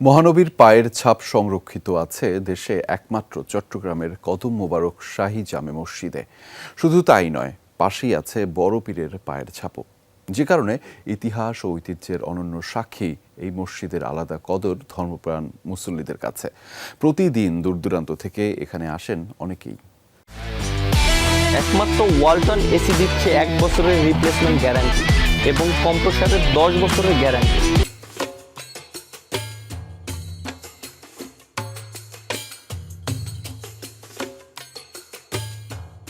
মহানবীর পায়ের ছাপ সংরক্ষিত আছে দেশে একমাত্র চট্টগ্রামের কদম মোবারক শাহী জামে মসজিদে। শুধু তাই নয়, পাশেই আছে বড় পীরের পায়ের ছাপও, যে কারণে ইতিহাস ও ঐতিহ্যের অনন্য সাক্ষী এই মসজিদের আলাদা কদর ধর্মপ্রাণ মুসল্লিদের কাছে। প্রতিদিন দূর দূরান্ত থেকে এখানে আসেন অনেকেই। একমাত্র ওয়ালটন এসি দিচ্ছে 1 বছরের রিপ্লেসমেন্ট গ্যারান্টি এবং কম্প্রেসারের 10 বছরের গ্যারান্টি।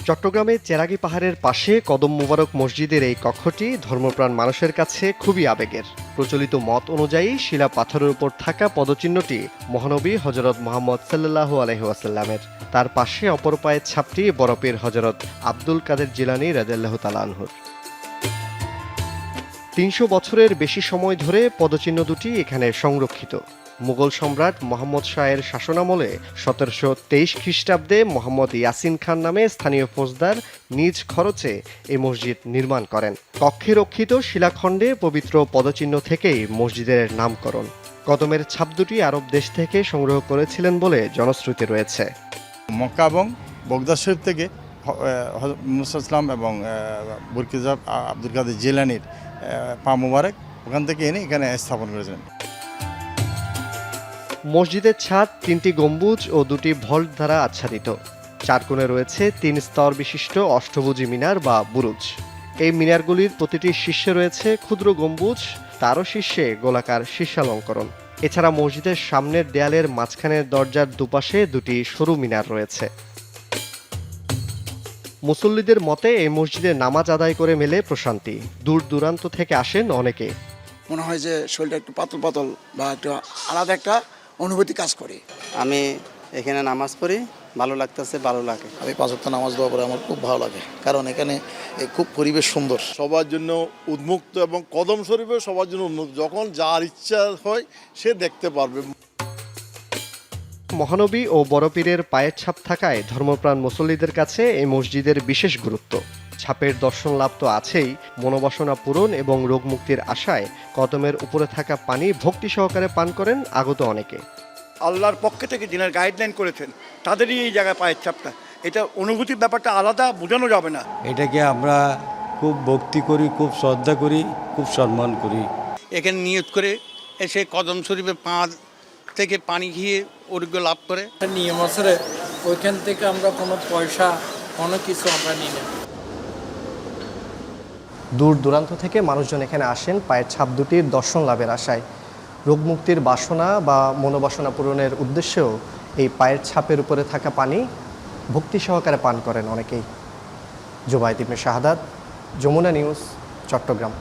চট্টগ্রামে চেরাগী পাহাড়ের পাশে কদম মোবারক মসজিদের এই কক্ষটি ধর্মপ্রাণ মানুষের কাছে খুবই আবেগের। প্রচলিত মত অনুযায়ী শিলা পাথরের উপর থাকা পদচিহ্নটি মহানবী হযরত মুহাম্মদ সাল্লাল্লাহু আলাইহি ওয়াসাল্লামের। তার পাশে অপর পায়ের ছাপটি বড় পীর হযরত আব্দুল কাদের জিলানী রাদিয়াল্লাহু তাআলা আনহুর। ৩০০ বছরের বেশি সময় ধরে পদচিহ্ন দুটি এখানে সংরক্ষিত। মুঘল সম্রাট মোহাম্মদ শাহের শাসনামলে ১৭২৩ খ্রিস্টাব্দে মোহাম্মদ ইয়াসিন খান নামে স্থানীয় ফৌজদার নিজ খরচে এই মসজিদ নির্মাণ করেন। কক্ষে রক্ষিত শিলাখণ্ডে পবিত্র পদচিহ্ন থেকেই মসজিদের নামকরণ। কদমের ছাপ দুটি আরব দেশ থেকে সংগ্রহ করেছিলেন বলে জনশ্রুতি রয়েছে। মক্কা এবং বগদাদ শরীফ থেকে মুসা ইসলাম এবং বুরকিজা আব্দুল কাদের জিলানির পা মুবারক ওখান থেকে এনে এখানে স্থাপন করেছেন। মসজিদের ছাদ 3টি গম্বুজ ও 2টি ভল্ট দ্বারা আচ্ছাদিত। 4 কোণে রয়েছে 3 স্তর বিশিষ্ট অষ্টভুজী মিনার বা বুরুজ। এই মিনারগুলির প্রতিটি শীর্ষে রয়েছে ক্ষুদ্র গম্বুজ, তারও শীর্ষে গোলাকার শীর্ষালঙ্করণ। এছাড়া মসজিদের সামনের দেয়ালের মাঝখানের দরজার দুপাশে 2টি সরু মিনার রয়েছে। মুসল্লিদের মতে এই মসজিদে নামাজ আদায় করে মেলে প্রশান্তি। দূর দূরান্ত থেকে আসেন অনেকে। মনে হয় যে শরীরটা একটু পাতল পাতল বা একটু আলাদা একটা অনুভূতি কাজ করে। আমি এখানে নামাজ পড়ি, ভালো লাগতেছে, ভালো লাগে। আমি 5 ওয়াক্ত নামাজ দেওয়ার পরে আমার খুব ভালো লাগে, কারণ এখানে খুব পরিবেশ সুন্দর। সবার জন্য উন্মুক্ত এবং কদম শরীফে সবার জন্য উন্মুক্ত, যখন যার ইচ্ছা হয় সে দেখতে পারবে। মহানবী ও বড় পীরের পায়ের ছাপ থাকায় ধর্মপ্রাণ মুসল্লিদের কাছে এই মসজিদের বিশেষ গুরুত্ব। ছাপের দর্শন লাভ তো আছেই, মনোবাসনা পূরণ এবং রোগ মুক্তির আশায় কদমের উপরে থাকা পানি ভক্তি সহকারে পান করেন আগত অনেকে। আল্লাহর পক্ষ থেকে যিনারা গাইডলাইন করেছেন তাদেরই এই জায়গায় পায়ের ছাপটা, এটা অনুভূতির ব্যাপারটা আলাদা, বোঝানো যাবে না। এটাকে আমরা খুব ভক্তি করি, খুব শ্রদ্ধা করি, খুব সম্মান করি। এখানে নিয়ত করে এসে কদম শরীফে পা থেকে পানি খেয়ে অর্ঘ্য লাভ করে। নিয়ম আছে, ওইখান থেকে আমরা কোনো পয়সা কোনো কিছু আমরা নিই না। দূর দূরান্ত থেকে মানুষজন এখানে আসেন পায়ের ছাপ দুটির দর্শন লাভের আশায়। রোগমুক্তির বাসনা বা মনোবাসনা পূরণের উদ্দেশ্যেও এই পায়ের ছাপের উপরে থাকা পানি ভক্তি সহকারে পান করেন অনেকেই। জুবায়েদ ইবনে শাহাদাত, যমুনা নিউজ, চট্টগ্রাম।